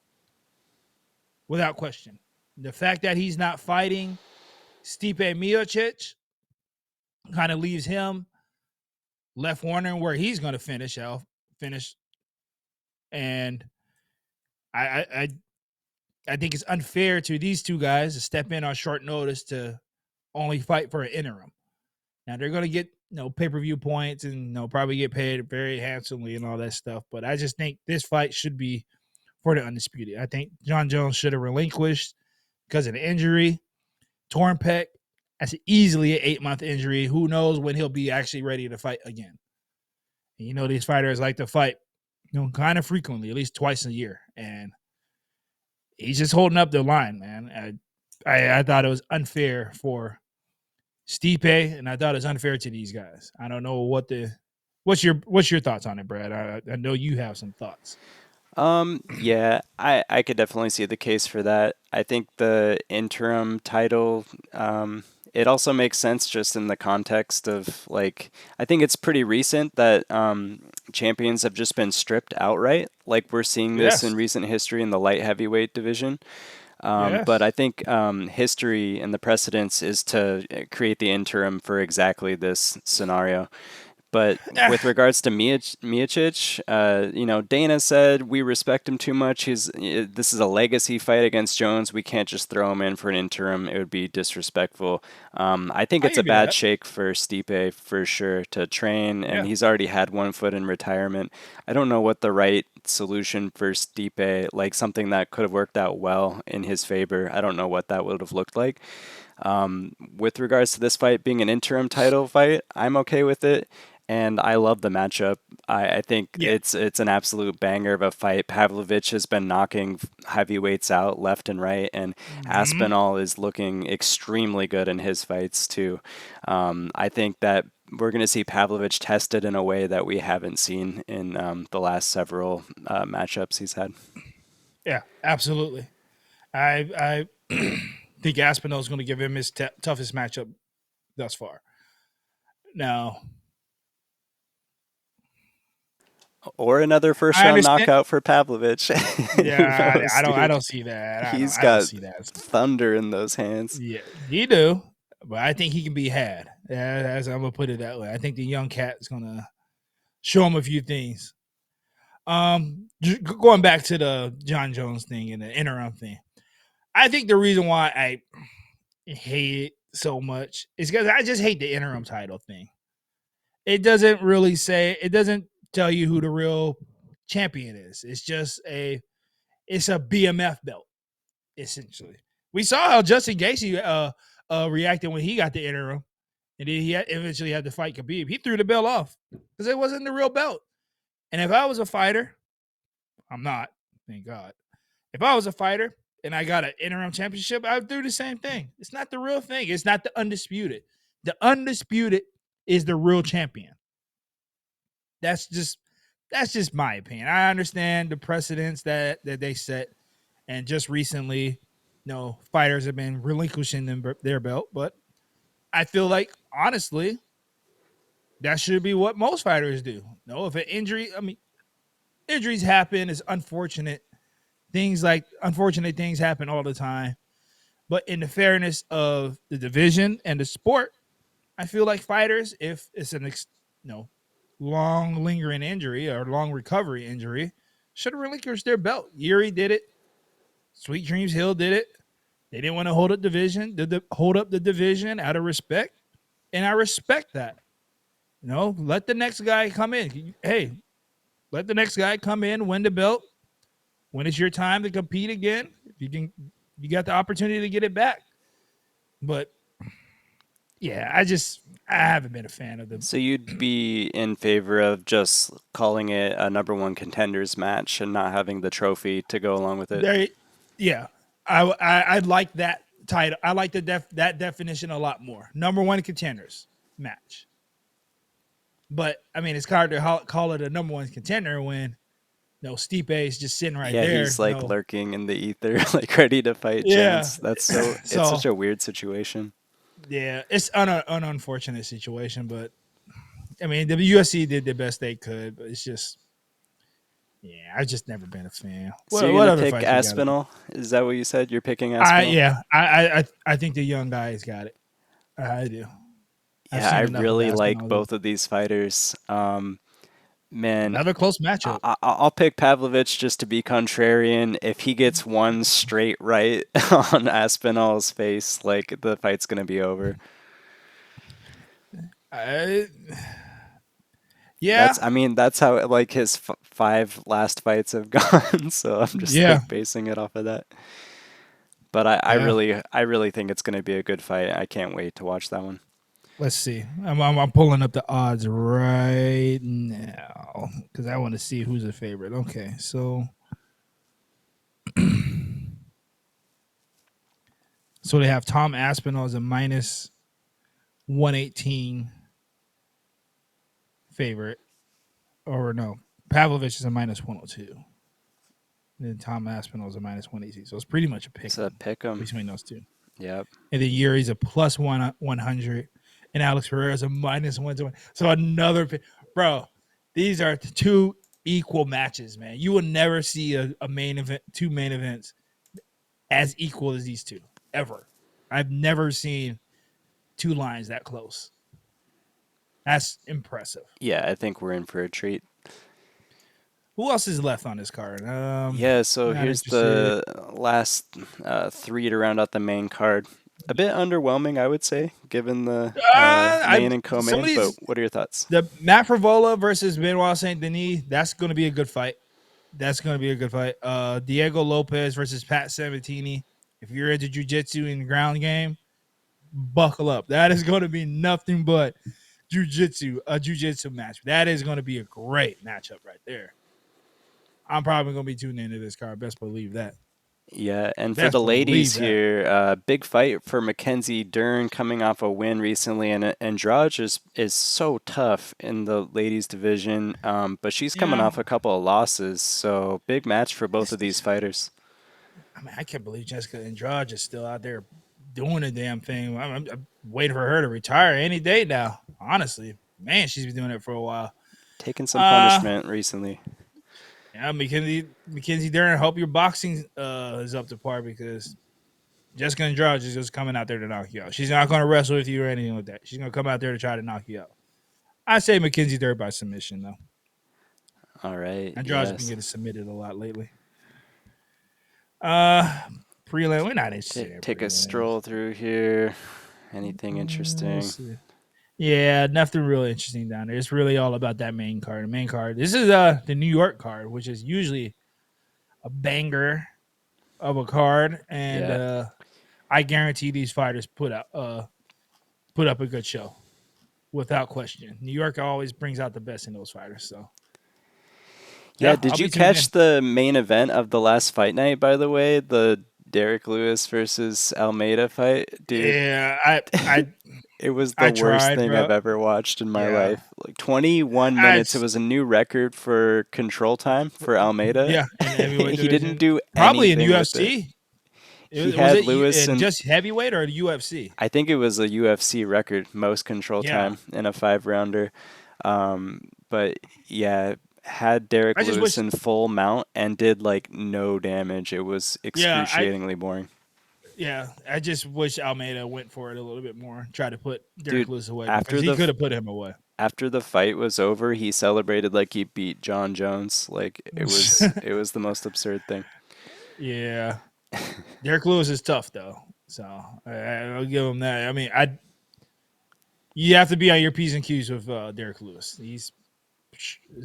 without question. The fact that he's not fighting Stipe Miocic kind of leaves him left wondering where he's going to finish, and I, I I I think it's unfair to these two guys to step in on short notice to only fight for an interim. Now they're going to get pay per view points and probably get paid very handsomely and all that stuff, but I just think this fight should be for the undisputed. I think John Jones should have relinquished because of the injury, torn pec. That's easily an 8-month injury. Who knows when he'll be actually ready to fight again? And these fighters like to fight, kind of frequently, at least twice a year, and he's just holding up the line, man. I thought it was unfair for Stipe, and I thought it was unfair to these guys. I don't know what's your thoughts on it, Brad? I know you have some thoughts. Yeah, I could definitely see the case for that. I think the interim title, it also makes sense just in the context of like, I think it's pretty recent that champions have just been stripped outright. Like we're seeing this in Yes, recent history in the light heavyweight division. But yes. I think history and the precedence is to create the interim for exactly this scenario. But with regards to Miocic, Dana said we respect him too much. This is a legacy fight against Jones. We can't just throw him in for an interim. It would be disrespectful. I think I it's a give you bad that. shake for Stipe for sure to train, and Yeah. he's already had one foot in retirement. I don't know what the right solution for Stipe, like something that could have worked out well in his favor. I don't know what that would have looked like. With regards to this fight being an interim title fight, I'm okay with it, and I love the matchup. I think Yeah. it's an absolute banger of a fight. Pavlovich has been knocking heavyweights out left and right, and Hmm. Aspinall is looking extremely good in his fights too. I think that we're going to see Pavlovich tested in a way that we haven't seen in the last several matchups he's had. Yeah, absolutely. I think Aspinall's going to give him his toughest matchup thus far. Now, Or another first I round understand. knockout for Pavlovich. Who Yeah, I knows, don't. I dude? don't see that. He's I don't got see that. thunder in those hands. Yeah, he do, but I think he can be had. As I'm gonna put it that way. I think the young cat is gonna show him a few things. Going back to the John Jones thing and the interim thing, I think the reason why I hate it so much is because I just hate the interim title thing. It doesn't really say. It doesn't tell you who the real champion is. It's a BMF belt essentially. We saw how Justin Gaethje reacted when he got the interim, and then eventually had to fight Khabib. He threw the belt off because it wasn't the real belt. And if I was a fighter, I'm not, thank God. If I was a fighter and I got an interim championship, I would do the same thing. It's not the real thing. It's not the undisputed. The undisputed is the real champion. That's just that's just my opinion. I understand the precedents that they set, and just recently, fighters have been relinquishing their belt, but I feel like honestly, that should be what most fighters do. No, if an injury, I mean, injuries happen. It's unfortunate. Unfortunate things happen all the time. But in the fairness of the division and the sport, I feel like fighters, if it's an long lingering injury or long recovery injury, should have relinquished their belt. Yuri did it. Sweet Dreams Hill did it. They didn't want to hold up the division out of respect, and I respect that. Let the next guy come in. Hey, let the next guy come in, win the belt. When it's your time to compete again, if you got the opportunity to get it back. But yeah, I haven't been a fan of them. So you'd be in favor of just calling it a number one contenders match and not having the trophy to go along with it? Yeah, I like that title. I like that definition a lot more. Number one contenders match. But I mean, it's hard to call it a number one contender when Stipe is just sitting right there. Yeah, he's like lurking in the ether, like ready to fight Chance. That's it's such a weird situation. Yeah, it's an unfortunate situation, but I mean, the UFC did the best they could, but it's just, yeah, I've just never been a fan. So you're gonna pick Aspinall? Is that what you said? You're picking Aspinall? I think the young guy's got it. I do. Yeah, I really like both of these fighters. Man, another close matchup. I'll pick Pavlovich just to be contrarian. If he gets one straight right on Aspinall's face, like the fight's gonna be over. Yeah, that's how like his 5 last fights have gone. So I'm just like basing it off of that. But I really think it's gonna be a good fight. I can't wait to watch that one. Let's see. I'm pulling up the odds right now because I want to see who's a favorite. Okay, so they have Tom Aspinall as a minus 118 favorite, or no, Pavlovich is a minus 102. And then Tom Aspinall is a minus 118. So it's pretty much a pick. It's a pick 'em between those two. Yep. And then Yuri's a plus 100. And Alex Pereira's a minus 120. So another pick. Bro, these are 2 equal matches, man. You will never see a main event, 2 main events as equal as these 2, ever. I've never seen 2 lines that close. That's impressive. Yeah, I think we're in for a treat. Who else is left on this card? So here's the last 3 to round out the main card. A bit underwhelming, I would say, given the main and co-main. But what are your thoughts? The Matt Frivola versus Benoit Saint Denis. That's going to be a good fight. Diego Lopez versus Pat Sabatini. If you're into jiu-jitsu and ground game, buckle up. That is going to be nothing but a jiu-jitsu match. That is going to be a great matchup right there. I'm probably going to be tuning into this card. Best believe that. Yeah, and for the ladies here, big fight for Mackenzie Dern coming off a win recently, and Andrade is so tough in the ladies division, but she's coming off a couple of losses, so big match for both of these fighters. I mean, I can't believe Jessica Andrade is still out there doing a damn thing. I'm waiting for her to retire any day now, honestly. Man, she's been doing it for a while. Taking some punishment recently. Yeah, Mackenzie Dern, hope your boxing is up to par because Jessica Andrade is just coming out there to knock you out. She's not going to wrestle with you or anything like that. She's going to come out there to try to knock you out. I say Mackenzie Dern by submission, though. All right. Andrade's been getting submitted a lot lately. Prelim, we're not interested. Take a stroll through here. Anything interesting? Yeah, nothing really interesting down there. It's really all about that main card. The main card. This is the New York card, which is usually a banger of a card, and I guarantee these fighters put up a good show, without question. New York always brings out the best in those fighters. So. Yeah, did you catch the main event of the last fight night, by the way? The Derek Lewis versus Almeida fight? Dude. Yeah, it was the worst thing I've ever watched in my life. Like 21 minutes. It was a new record for control time for Almeida. Yeah. He didn't do probably in anything UFC. He had Lewis in just heavyweight or UFC? I think it was a UFC record, most control time in a 5-rounder. But yeah, had Derek Lewis in full mount and did like no damage. It was excruciatingly boring. Yeah, I just wish Almeida went for it a little bit more. Try to put Derek Lewis away. After he could have put him away. after the fight was over, he celebrated like he beat John Jones. Like it was the most absurd thing. Yeah. Derek Lewis is tough though, so I'll give him that. I mean, you have to be on your P's and Q's with Derek Lewis. He's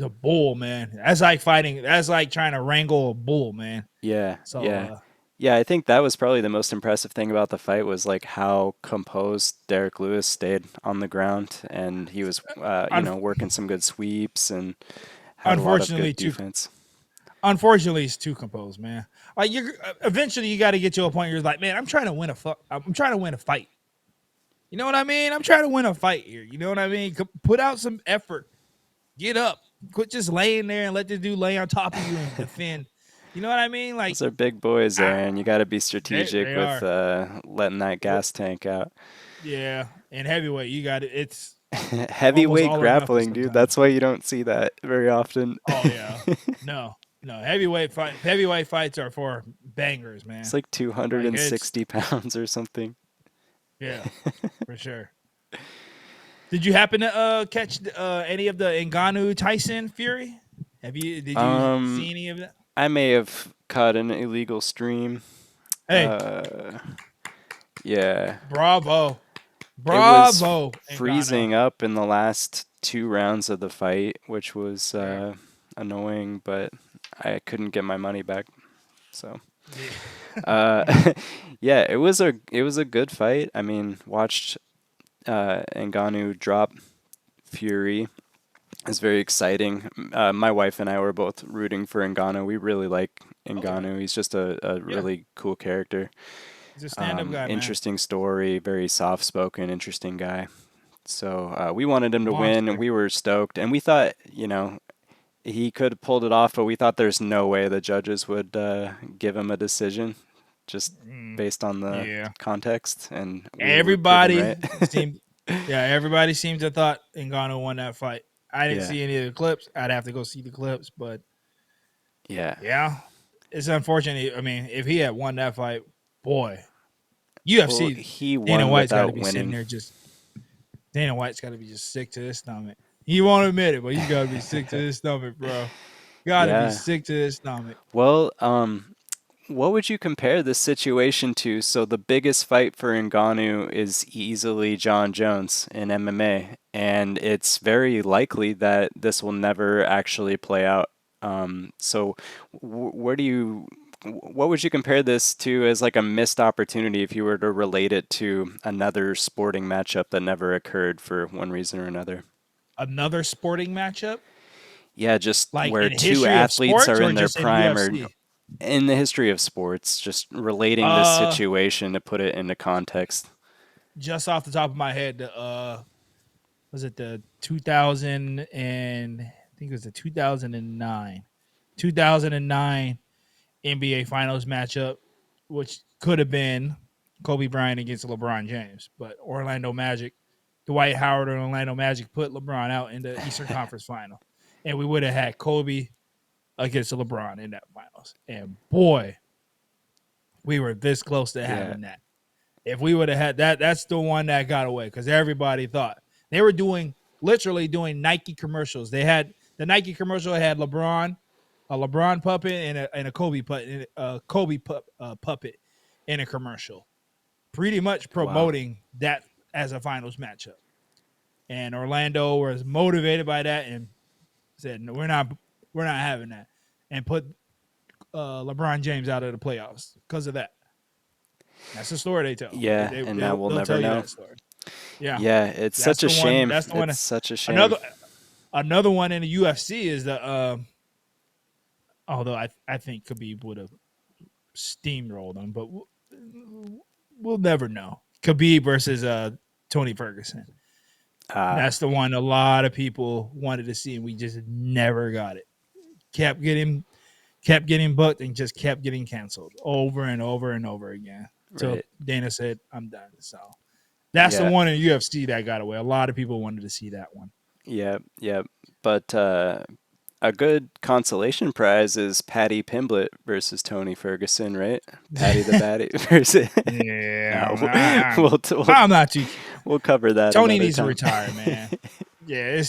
a bull, man. That's like fighting. That's like trying to wrangle a bull, man. Yeah, So yeah. Yeah, I think that was probably the most impressive thing about the fight was like how composed Derek Lewis stayed on the ground, and he was, working some good sweeps and had a lot of unfortunately, good defense. he's too composed, man. Like you, eventually, you got to get to a point where you're like, man, I'm trying to win I'm trying to win a fight. You know what I mean? I'm trying to win a fight here. You know what I mean? Put out some effort. Get up. Quit just laying there and let this dude lay on top of you and defend. You know what I mean? Like Those are big boys there, and you got to be strategic they with are. letting that gas tank out. Yeah, and heavyweight, you got it. It's almost Heavyweight all or nothing grappling, dude. sometimes. That's why you don't see that very often. Oh yeah, no, heavyweight fights are for bangers, man. It's like Like it's 260 pounds or something. yeah, for sure. Did you happen to catch any of the Ngannou Tyson Fury? Did you see any of that? I may have caught an illegal stream. Hey, Yeah. bravo, It was Ngannou. freezing up in the last 2 rounds of the fight, which was annoying, but I couldn't get my money back. So, yeah, it was a good fight. I mean, watched Ngannou drop Fury. It's very exciting. My wife and I were both rooting for Ngannou. We really like Ngannou. He's just a really cool character. He's a stand-up guy, man. Interesting story, very soft-spoken, interesting guy. So we wanted him to win, and we were stoked. And we thought, he could have pulled it off, but we thought there's no way the judges would give him a decision, just based on the context. And everybody seemed, everybody seemed to thought Ngannou won that fight. I didn't see any of the clips. I'd have to go see the clips, but yeah, it's unfortunate. I mean, if he had won that fight, boy, UFC, he won Dana White's got to without be winning. sitting there Dana White's got to be just sick to his stomach. He won't admit it, but he's got to be sick to his stomach, bro. Got to be sick to his stomach. Well, what would you compare this situation to? So the biggest fight for Ngannou is easily John Jones in MMA, and it's very likely that this will never actually play out. So what would you compare this to as like a missed opportunity if you were to relate it to another sporting matchup that never occurred for one reason or another? Another sporting matchup? Yeah, just like where two athletes are in their prime or in the history of sports, just relating this situation to put it into context. Just off the top of my head, was it the 2000 and I think it was the 2009 NBA Finals matchup, which could have been Kobe Bryant against LeBron James, but Orlando Magic, Dwight Howard and Orlando Magic put LeBron out in the Eastern Conference Final, and we would have had Kobe against LeBron in that finals. And boy, we were this close to having that. If we would have had that, that's the one that got away because everybody thought they were literally doing Nike commercials. They had the Nike commercial had LeBron, a LeBron puppet and a Kobe puppet, puppet in a commercial, pretty much promoting that as a finals matchup. And Orlando was motivated by that and said, "No, we're not having that," and put LeBron James out of the playoffs because of that. That's the story they tell. Yeah, and now we'll never know. Yeah, it's such a shame. That's the one. It's such a shame. Another one in the UFC is the. Although I think Khabib would have steamrolled him, but we'll never know. Khabib versus Tony Ferguson. That's the one a lot of people wanted to see, and we just never got it. Kept getting booked and just kept getting canceled over and over and over again. So Dana said, "I'm done." So that's the one in UFC that got away. A lot of people wanted to see that one. Yeah. But a good consolation prize is Paddy Pimblett versus Tony Ferguson, right? Paddy the Baddy versus. Yeah, no, I'm not too. We'll cover that. Tony needs to retire, man. Yeah,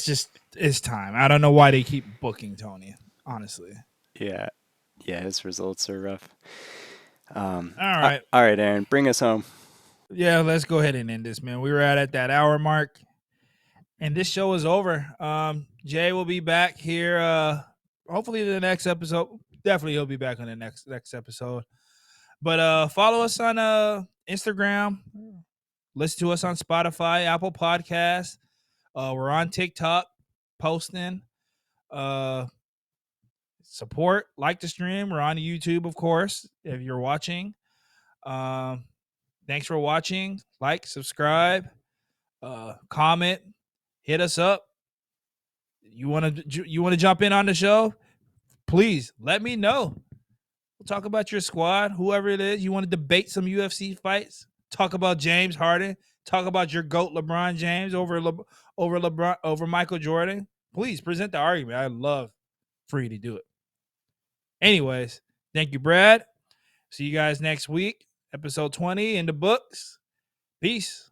it's time. I don't know why they keep booking Tony. Honestly. Yeah, yeah, his results are rough. All right. All right, Aaron, bring us home. Yeah, let's go ahead and end this, man. We were at that hour mark, and this show is over. Jay will be back here. Hopefully the next episode. Definitely he'll be back on the next episode. But follow us on Instagram. Listen to us on Spotify, Apple Podcasts. We're on TikTok posting. Support, like the stream. We're on YouTube, of course, if you're watching. Um, thanks for watching. Like, subscribe, comment, hit us up. You want to jump in on the show? Please let me know. We'll talk about your squad, whoever it is. You want to debate some UFC fights? Talk about James Harden. Talk about your GOAT LeBron James over Michael Jordan. Please present the argument. I'd love for you to do it. Anyways, thank you, Brad. See you guys next week. Episode 20 in the books. Peace.